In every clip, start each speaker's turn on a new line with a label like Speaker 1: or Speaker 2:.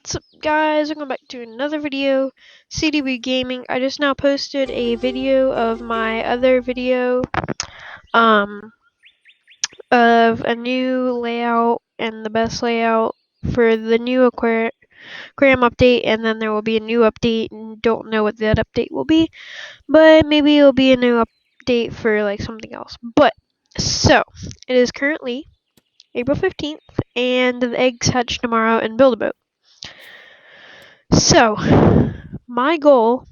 Speaker 1: What's up, guys? Welcome back to another video. CDB Gaming. I just now posted a video of my other video of a new layout and the best layout for the new aquarium update, and then there will be a new update, and don't know what that update will be, but maybe it'll be a new update for like something else. But so it is currently April 15th, and the eggs hatch tomorrow in Build-A-Boat. So, my goal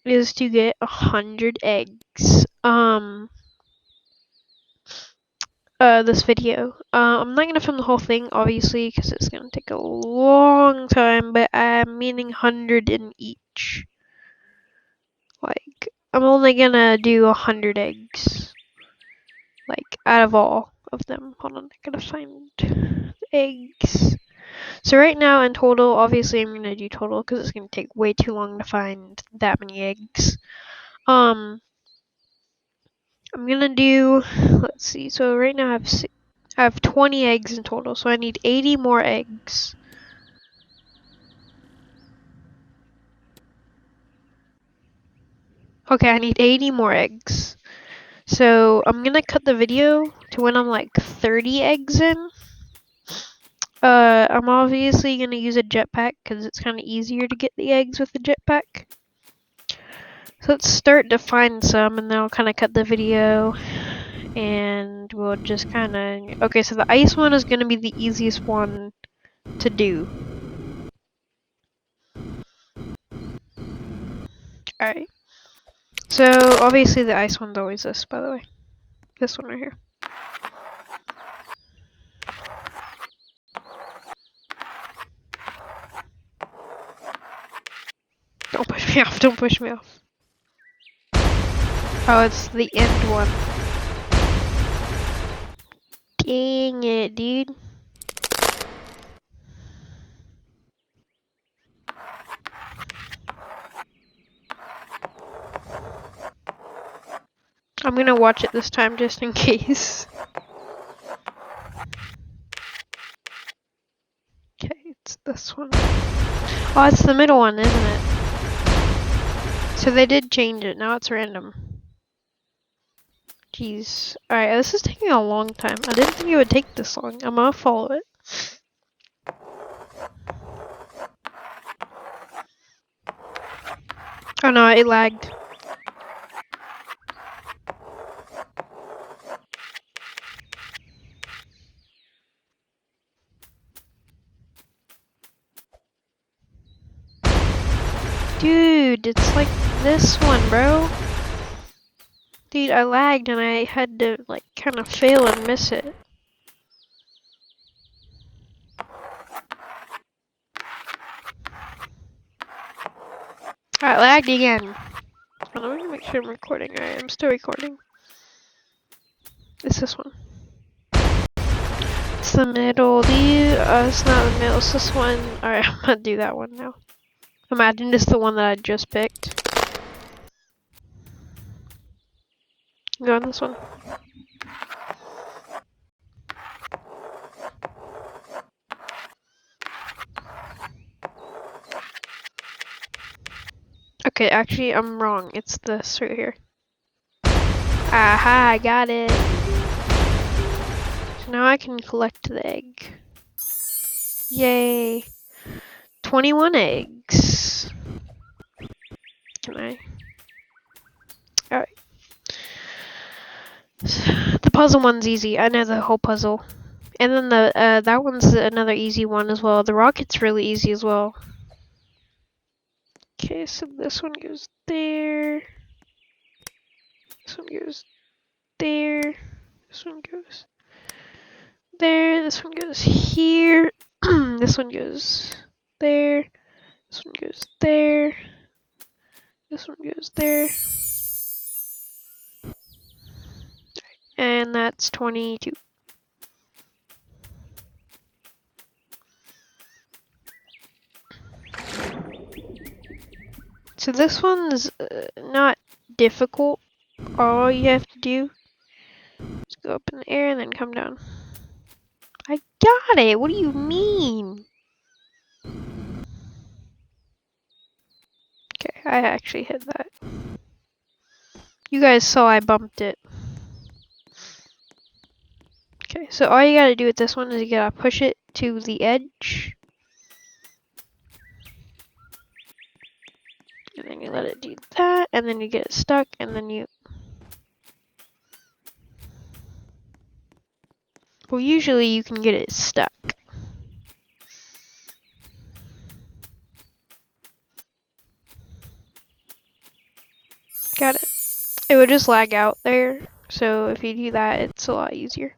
Speaker 1: is to get 100 eggs. This video. I'm not gonna film the whole thing, obviously, because it's gonna take a long time, but I'm meaning 100 in each. Like, I'm only gonna do 100 eggs. Like, out of all of them. Hold on, I gotta find eggs. So right now in total, obviously I'm gonna do total because it's gonna take way too long to find that many eggs. I'm gonna do, let's see, so right now I have 20 eggs in total, so I need 80 more eggs. Okay, I need 80 more eggs. So I'm gonna cut the video to when I'm like 30 eggs in. I'm obviously gonna use a jetpack because it's kind of easier to get the eggs with the jetpack. So let's start to find some, and then I'll kind of cut the video, and we'll just kind of... Okay, so the ice one is gonna be the easiest one to do. Alright. So, obviously the ice one's always this, by the way. This one right here. Don't push me off, don't push me off. Oh, it's the end one. Dang it, dude. I'm gonna watch it this time just in case. Okay, it's this one. Oh, it's the middle one, isn't it? So they did change it, now it's random. Jeez. Alright, this is taking a long time. I didn't think it would take this long. I'm gonna follow it. Oh no, it lagged. Dude, it's like this one, bro. Dude, I lagged and I had to like kind of fail and miss it. Alright, lagged again. Let me make sure I'm recording. Alright, I'm still recording. It's this one. It's the middle. It's not the middle, it's this one. Alright, I'm gonna do that one now. Imagine this is the one that I just picked. Go on this one. Okay, actually, I'm wrong. It's this right here. Aha, I got it. So now I can collect the egg. Yay. 21 eggs. Can I? Alright. The puzzle one's easy. I know the whole puzzle. And then the that one's another easy one as well. The rocket's really easy as well. Okay, so this one goes there. This one goes there. This one goes there. This one goes here. This one goes there. This one goes there. This one goes there. And that's 22. So this one's not difficult. All you have to do is go up in the air and then come down. I got it! What do you mean? I actually hit that. You guys saw I bumped it. Okay, so all you gotta do with this one is you gotta push it to the edge. And then you let it do that, and then you get it stuck, and then you... Well, usually you can get it stuck. Got it. It would just lag out there, so if you do that, it's a lot easier.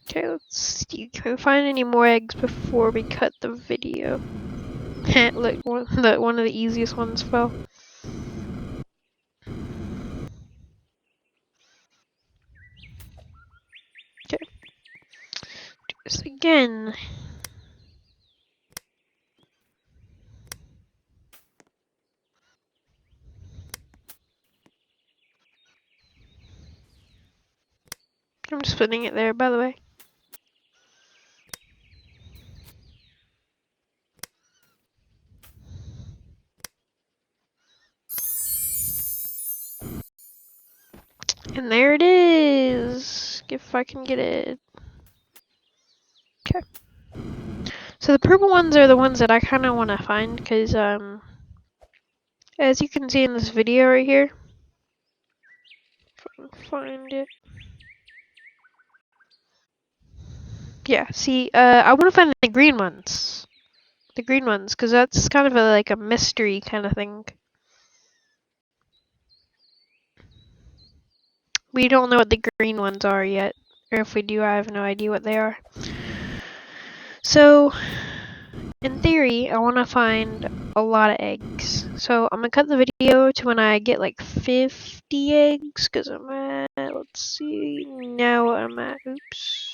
Speaker 1: Okay, let's see. Can we find any more eggs before we cut the video? Look, one of the easiest ones fell. Okay. Do this again. I'm just putting it there, by the way. And there it is. If I can get it. Okay. So the purple ones are the ones that I kind of want to find because, as you can see in this video right here, if I can find it. Yeah, see, I want to find the green ones. The green ones, because that's kind of like a mystery kind of thing. We don't know what the green ones are yet. Or if we do, I have no idea what they are. So, in theory, I want to find a lot of eggs. So, I'm going to cut the video to when I get like 50 eggs. Because I'm at, let's see, now what I'm at. Oops.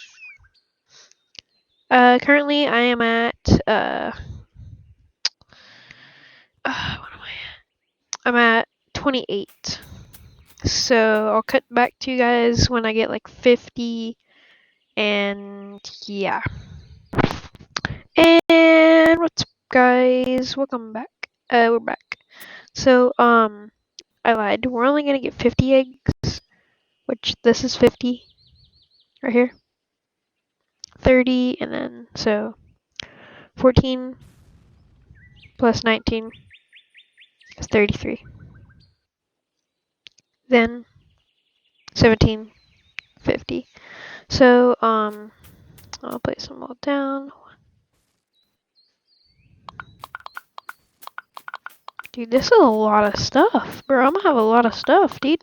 Speaker 1: Currently, I am at, what am I at? I'm at 28. So I'll cut back to you guys when I get like 50, and yeah. And what's up, guys? Welcome back. We're back. So I lied. We're only gonna get 50 eggs, which this is 50 right here. 30, and then so 14 plus 19 is 33. Then 17, 50. So I'll place them all down. Dude, this is a lot of stuff, bro. I'm gonna have a lot of stuff, dude.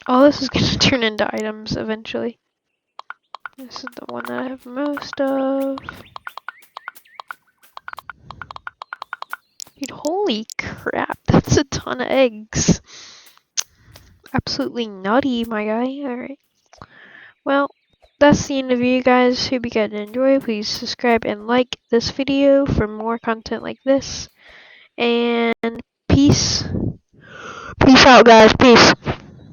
Speaker 1: All this is gonna turn into items eventually. This is the one that I have most of. Dude, holy crap. That's a ton of eggs. Absolutely nutty, my guy. Alright. Well, that's the end of you guys. Hope you guys enjoy. Please subscribe and like this video for more content like this. And peace. Peace out, guys. Peace.